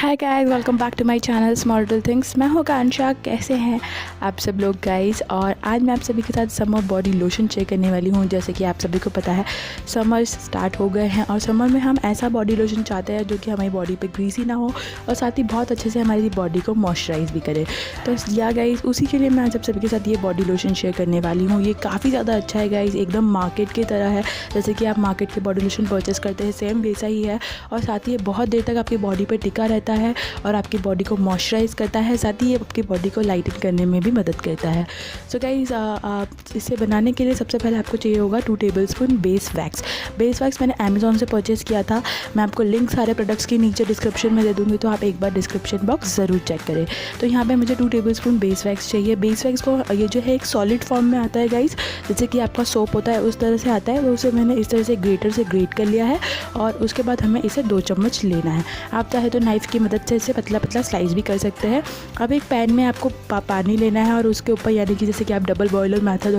Hi guys, welcome back to my channel small little things. मैं हूँ कांशा। कैसे हैं आप सब लोग गाइस? और आज मैं आप सभी के साथ समर बॉडी लोशन शेयर करने वाली हूँ। जैसे कि आप सभी को पता है समर स्टार्ट हो गए हैं और समर में हम ऐसा बॉडी लोशन चाहते हैं जो कि हमारी बॉडी पे ग्रीसी ना हो और साथ ही बहुत अच्छे से हमारी बॉडी को मॉइस्चराइज भी करे। तो या गाइस, उसी के लिए मैं आज आप सभी के साथ ये बॉडी लोशन शेयर करने वाली हूँ। ये काफ़ी ज़्यादा अच्छा है गाइस, एकदम मार्केट की तरह है। जैसे कि आप मार्केट के बॉडी लोशन परचेस करते हैं सेम वैसा ही है और साथ ही ये बहुत देर तक आपकी बॉडी पर टिका रहता है और आपकी बॉडी को मॉइस्चराइज करता है। साथ ही ये आपकी बॉडी को लाइटन करने में भी मदद करता है। सो गाइस, इसे बनाने के लिए सबसे पहले आपको चाहिए होगा 2 tablespoon base wax. Base wax मैंने अमेज़ॉन से परचेज़ किया था। मैं आपको लिंक सारे प्रोडक्ट्स के नीचे डिस्क्रिप्शन में दे दूँगी, तो आप एक बार डिस्क्रिप्शन बॉक्स ज़रूर चेक करें। तो यहाँ पे मुझे 2 टेबलस्पून बेस वैक्स चाहिए। बेस वैक्स को ये जो है एक सॉलिड फॉर्म में आता है गाइस, जैसे कि आपका सोप होता है उस तरह से आता है। वो उसे मैंने इस तरह से ग्रेटर से ग्रेट कर लिया है और उसके बाद हमें इसे 2 चम्मच लेना है। आप चाहे तो नाइफ़ की मदद से इसे पतला पतला स्लाइस भी कर सकते हैं। अब एक पैन में आपको पानी लेना है और उसके ऊपर, यानी कि जैसे कि आप डबल बॉयलर मेथड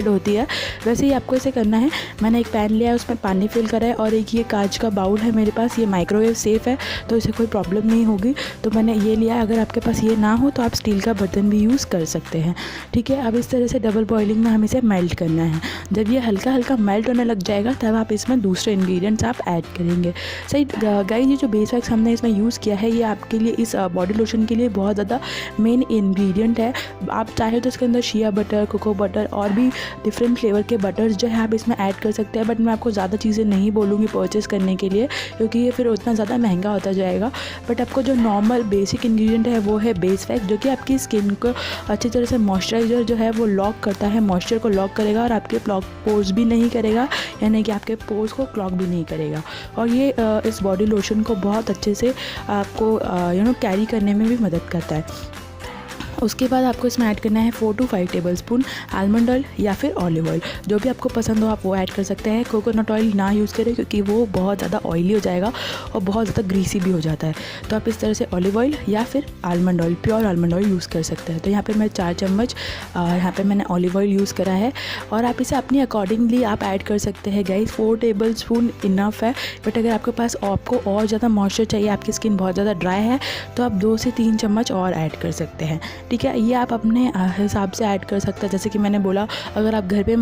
होती है वैसे ही आपको इसे करना है। मैंने एक पैन लिया है, उसमें पानी फिल करा है और एक ये कांच का बाउल है मेरे पास। ये माइक्रोवेव सेफ़ है तो इसे कोई प्रॉब्लम नहीं होगी, तो मैंने ये लिया है। अगर आपके पास ये ना हो तो आप स्टील का बर्तन भी यूज़ कर सकते हैं। ठीक है, अब इस तरह से डबल बॉइलिंग में हमें इसे मेल्ट करना है। जब ये हल्का हल्का मेल्ट होने लग जाएगा तब आप इसमें दूसरे इंग्रेडिएंट्स आप ऐड करेंगे। सही गाइस, ये जो बेस वैक्स हमने इसमें यूज़ किया है ये आपके लिए इस बॉडी लोशन के लिए बहुत ज़्यादा मेन इंग्रेडिएंट है। आप चाहे तो इसके अंदर शिया बटर, कोको बटर और भी डिफरेंट फ्लेवर के बटर्स जो है आप इसमें ऐड कर सकते हैं। बट मैं आपको ज़्यादा चीज़ें नहीं बोलूँगी परचेस करने के लिए, क्योंकि ये फिर उतना ज़्यादा महंगा होता जाएगा। बट आपको जो नॉर्मल बेसिक इंग्रेडिएंट है वो है बेस वैक्स, जो कि आपकी स्किन को अच्छी तरह से मॉइस्चराइजर जो है वो लॉक करता है, मॉइस्चर को लॉक करेगा और आपके पोर्स भी नहीं करेगा, यानी कि आपके पोर्स को क्लॉग भी नहीं करेगा। और ये इस बॉडी लोशन को बहुत अच्छे से आपको कैरी करने में भी मदद करता है। उसके बाद आपको इसमें ऐड करना है 4 to 5 टेबलस्पून आलमंड ऑयल या फिर ऑलिव ऑयल, जो भी आपको पसंद हो आप वो ऐड कर सकते हैं। कोकोनट ऑयल ना यूज़ करें क्योंकि वो बहुत ज़्यादा ऑयली हो जाएगा और बहुत ज़्यादा ग्रीसी भी हो जाता है। तो आप इस तरह से ऑलिव ऑयल या फिर almond oil, pure almond oil use कर सकते हैं। तो यहाँ पर मैं 4 चम्मच यहाँ पर मैंने ऑलिव ऑयल यूज़ करा है और आप इसे अपनी अकॉर्डिंगली आप ऐड कर सकते हैं गाइस। 4 टेबलस्पून इनफ है, बट अगर आपके पास आपको और ज़्यादा मॉइस्चर चाहिए, आपकी स्किन बहुत ज़्यादा ड्राई है, तो आप 2 से 3 चम्मच और ऐड कर सकते हैं। ठीक है, ये आप अपने हिसाब से ऐड कर सकते हैं। जैसे कि मैंने बोला, अगर आप घर पे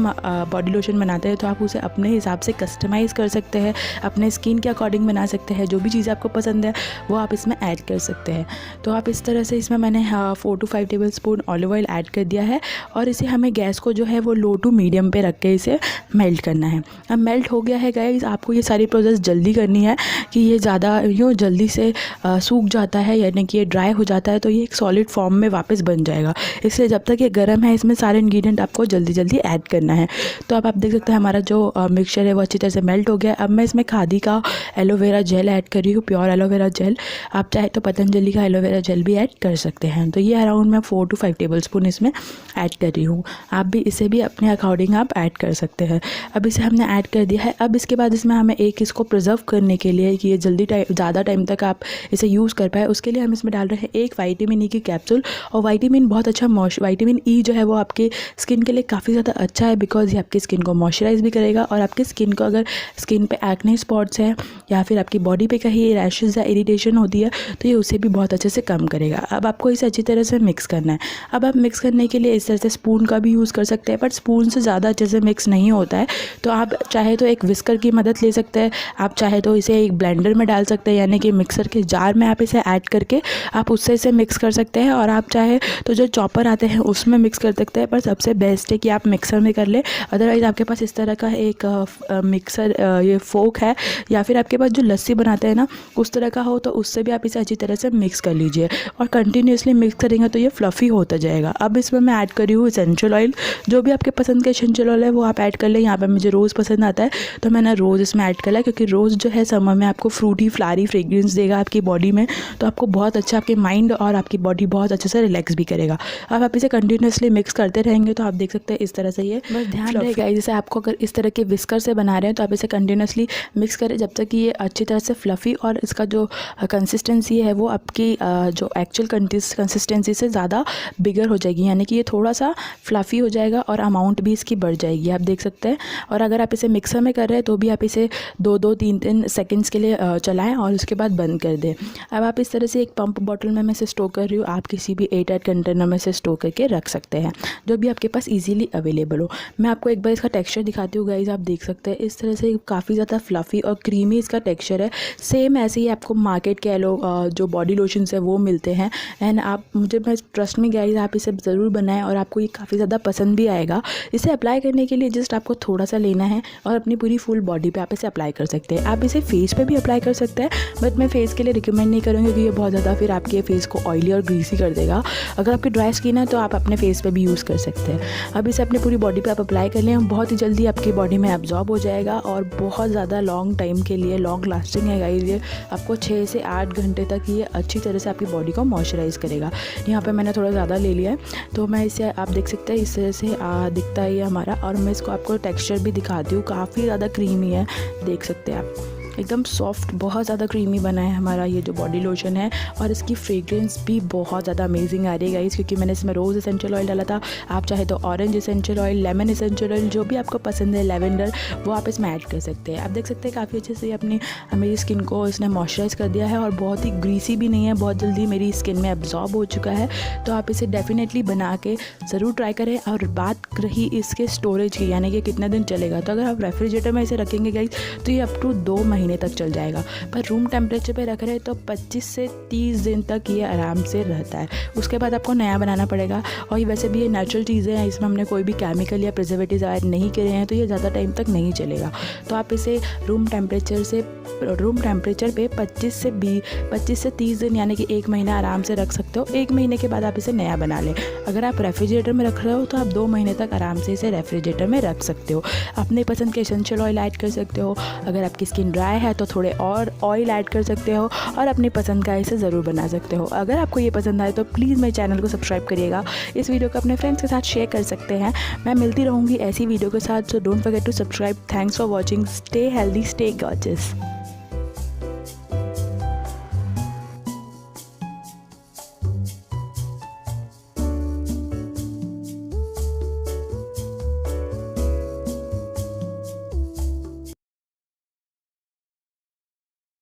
बॉडी लोशन बनाते हैं तो आप उसे अपने हिसाब से कस्टमाइज़ कर सकते हैं, अपने स्किन के अकॉर्डिंग बना सकते हैं। जो भी चीज़ आपको पसंद है वो आप इसमें ऐड कर सकते हैं। तो आप इस तरह से इसमें मैंने 4 to 5 tablespoon olive oil add कर दिया है और इसे हमें गैस को जो है वो लो टू मीडियम पे रख के इसे मेल्ट करना है। अब मेल्ट हो गया है गाइस, आपको ये सारी प्रोसेस जल्दी करनी है कि ये ज़्यादा जल्दी से सूख जाता है, यानी कि ये ड्राई हो जाता है तो ये एक सॉलिड फॉर्म में वापस बन जाएगा। इसलिए जब तक ये गर्म है इसमें सारे इंग्रेडिएंट आपको जल्दी जल्दी ऐड करना है। तो अब आप देख सकते हैं हमारा जो मिक्सचर है वो अच्छी तरह से मेल्ट हो गया है। अब मैं इसमें खादी का एलोवेरा जेल ऐड कर रही हूँ, प्योर एलोवेरा जेल। आप चाहे तो पतंजलि का एलोवेरा जेल भी ऐड कर सकते हैं। तो ये अराउंड मैं 4 to 5 टेबलस्पून इसमें ऐड कर रही हूँ। आप भी इसे भी अपने अकॉर्डिंग आप ऐड कर सकते हैं। अब इसे हमने ऐड कर दिया है। अब इसके बाद इसमें हमें इसको प्रिजर्व करने के लिए कि ये ज़्यादा टाइम तक आप इसे यूज़ कर पाए, उसके लिए हम इसमें डाल रहे हैं 1 विटामिन ई की कैप्सूल। और बहुत अच्छा विटामिन ई जो है वो आपके स्किन के लिए काफ़ी ज़्यादा अच्छा है, बिकॉज ये आपकी स्किन को मॉइस्चराइज भी करेगा और आपकी स्किन को, अगर स्किन पे एक्ने स्पॉट्स हैं या फिर आपकी बॉडी पे कहीं रैशेज़ या इरिटेशन होती है तो ये उसे भी बहुत अच्छे से कम करेगा। अब आपको इसे अच्छी तरह से मिक्स करना है। अब आप मिक्स करने के लिए इस तरह से स्पून का भी यूज़ कर सकते हैं, बट स्पून से ज़्यादा अच्छे से मिक्स नहीं होता है। तो आप चाहे तो एक विस्कर की मदद ले सकते हैं, आप चाहे तो इसे एक ब्लेंडर में डाल सकते हैं, यानी कि मिक्सर के जार में आप इसे ऐड करके आप उससे इसे मिक्स कर सकते हैं। और आप चाहे तो जो चॉपर आते हैं उसमें मिक्स कर सकते हैं, पर सबसे बेस्ट है कि आप मिक्सर में कर ले। अदरवाइज़ आपके पास इस तरह का एक मिक्सर ये फोक है या फिर आपके पास जो लस्सी बनाते हैं ना उस तरह का हो, तो उससे भी आप इसे अच्छी तरह से मिक्स कर लीजिए और कंटिन्यूसली मिक्स करेंगे तो ये फ्लफ़ी होता जाएगा। अब इसमें मैं ऐड करी हूँ एसेंशियल ऑयल। जो भी आपके पसंद का एसेंशियल ऑयल है वो आप ऐड कर लें। यहाँ पर मुझे रोज़ पसंद आता है तो मैंने रोज़ इसमें ऐड कर लिया, क्योंकि रोज़ जो है समर में आपको फ्रूटी फ्लारी फ्रेग्रेंस देगा आपकी बॉडी में, तो आपको बहुत अच्छा, आपके माइंड और आपकी बॉडी बहुत अच्छे से रिलैक्स भी करेगा। अब आप इसे कंटिन्यूसली मिक्स करते रहेंगे तो आप देख सकते हैं इस तरह से ये बस ध्यान रहेगा। जैसे आपको अगर इस तरह के विस्कर से बना रहे हैं तो आप इसे कंटिन्यूसली मिक्स करें जब तक कि ये अच्छी तरह से फ्लफ़ी और इसका जो कंसिस्टेंसी है वो आपकी जो एक्चुअल कंसिस्टेंसी से ज़्यादा बिगर हो जाएगी, यानी कि ये थोड़ा सा फ्लफ़ी हो जाएगा और अमाउंट भी इसकी बढ़ जाएगी, आप देख सकते हैं। और अगर आप इसे मिक्सर में कर रहे हैं तो भी आप इसे 2-2 3-3 सेकंड्स के लिए चलाएं और उसके बाद बंद कर दें। अब आप इस तरह से एक पंप बॉटल में मैं इसे स्टोर कर रही हूँ, आप किसी भी एयरटाइट कंटेनर में से स्टोर करके रख सकते हैं, जो भी आपके पास इजीली अवेलेबल हो। मैं आपको एक बार इसका टेक्सचर दिखाती हूँ गाइस, आप देख सकते हैं इस तरह से काफ़ी ज़्यादा फ्लफ़ी और क्रीमी इसका टेक्सचर है। सेम ऐसे ही आपको मार्केट कह लो जो बॉडी लोशंस है वो मिलते हैं। एंड आप मुझे मैं ट्रस्ट में गाइस आप इसे ज़रूर बनाएं और आपको ये काफ़ी ज़्यादा पसंद भी आएगा। इसे अप्लाई करने के लिए जस्ट आपको थोड़ा सा लेना है और अपनी पूरी फुल बॉडी पे आप इसे अप्लाई कर सकते हैं। आप इसे फेस पे भी अप्लाई कर सकते हैं, बट मैं फेस के लिए रिकमेंड नहीं करूँगी क्योंकि ये बहुत ज़्यादा फिर आपके फेस को ऑयली और ग्रीसी कर देगा। अगर आपकी ड्राई स्किन है तो आप अपने फेस पे भी यूज़ कर सकते हैं। अब इसे अपनी पूरी बॉडी पे आप अप्लाई कर लें, बहुत ही जल्दी आपकी बॉडी में एब्जॉर्ब हो जाएगा और बहुत ज़्यादा लॉन्ग टाइम के लिए लॉन्ग लास्टिंग है गाइस। ये आपको 6 से 8 घंटे तक ये अच्छी तरह से आपकी बॉडी को मॉइस्चराइज करेगा। यहाँ पे मैंने थोड़ा ज़्यादा ले लिया है तो मैं इसे आप देख सकते हैं इस तरह से दिखता है ये हमारा। और मैं इसको आपको टेक्सचर भी दिखाती हूँ, काफ़ी ज़्यादा क्रीमी है, देख सकते हैं आप एकदम सॉफ्ट, बहुत ज़्यादा क्रीमी बना है हमारा ये जो बॉडी लोशन है। और इसकी फ्रेग्रेंस भी बहुत ज़्यादा अमेजिंग आ रही है गाइस, क्योंकि मैंने इसमें रोज़ एसेंशियल ऑयल डाला था। आप चाहे तो orange essential oil, lemon essential oil, जो भी आपको पसंद है, लेवेंडर, वो आप इसमें ऐड कर सकते हैं। आप देख सकते हैं काफ़ी अच्छे से अपनी मेरी स्किन को इसने मॉइस्चराइज कर दिया है और बहुत ही ग्रीसी भी नहीं है, बहुत जल्दी मेरी स्किन में एब्जॉर्ब हो चुका है। तो आप इसे डेफिनेटली बना के ज़रूर ट्राई करें। और बात रही इसके स्टोरेज की, यानी कि कितने दिन चलेगा, तो अगर आप रेफ्रिजरेटर में इसे रखेंगे गाइस तो ये अप टू 2 महीने तक चल जाएगा। पर रूम टेम्परेचर पे रख रहे हैं तो 25 से 30 दिन तक ये आराम से रहता है। उसके बाद आपको नया बनाना पड़ेगा। और ये वैसे भी ये नेचुरल चीज़ें हैं, इसमें हमने कोई भी केमिकल या प्रिजर्वेटिव ऐड नहीं करे हैं, तो ये ज़्यादा टाइम तक नहीं चलेगा। तो आप इसे रूम टेम्परेचर पे 25 से 30 दिन यानी कि 1 महीना आराम से रख सकते हो। 1 महीने के बाद आप इसे नया बना लें। अगर आप रेफ्रिजरेटर में रख रहे हो तो आप 2 महीने तक आराम से इसे रेफ्रिजरेटर में रख सकते हो। अपने पसंद के एसेंशियल ऑयल ऐड कर सकते हो। अगर आपकी स्किन ड्राई है तो थोड़े और ऑयल ऐड कर सकते हो और अपनी पसंद का इसे ज़रूर बना सकते हो। अगर आपको ये पसंद आए तो प्लीज़ मेरे चैनल को सब्सक्राइब करिएगा। इस वीडियो को अपने फ्रेंड्स के साथ शेयर कर सकते हैं। मैं मिलती रहूँगी ऐसी वीडियो के साथ, so don't forget to subscribe. Thanks for watching. Stay healthy, stay gorgeous.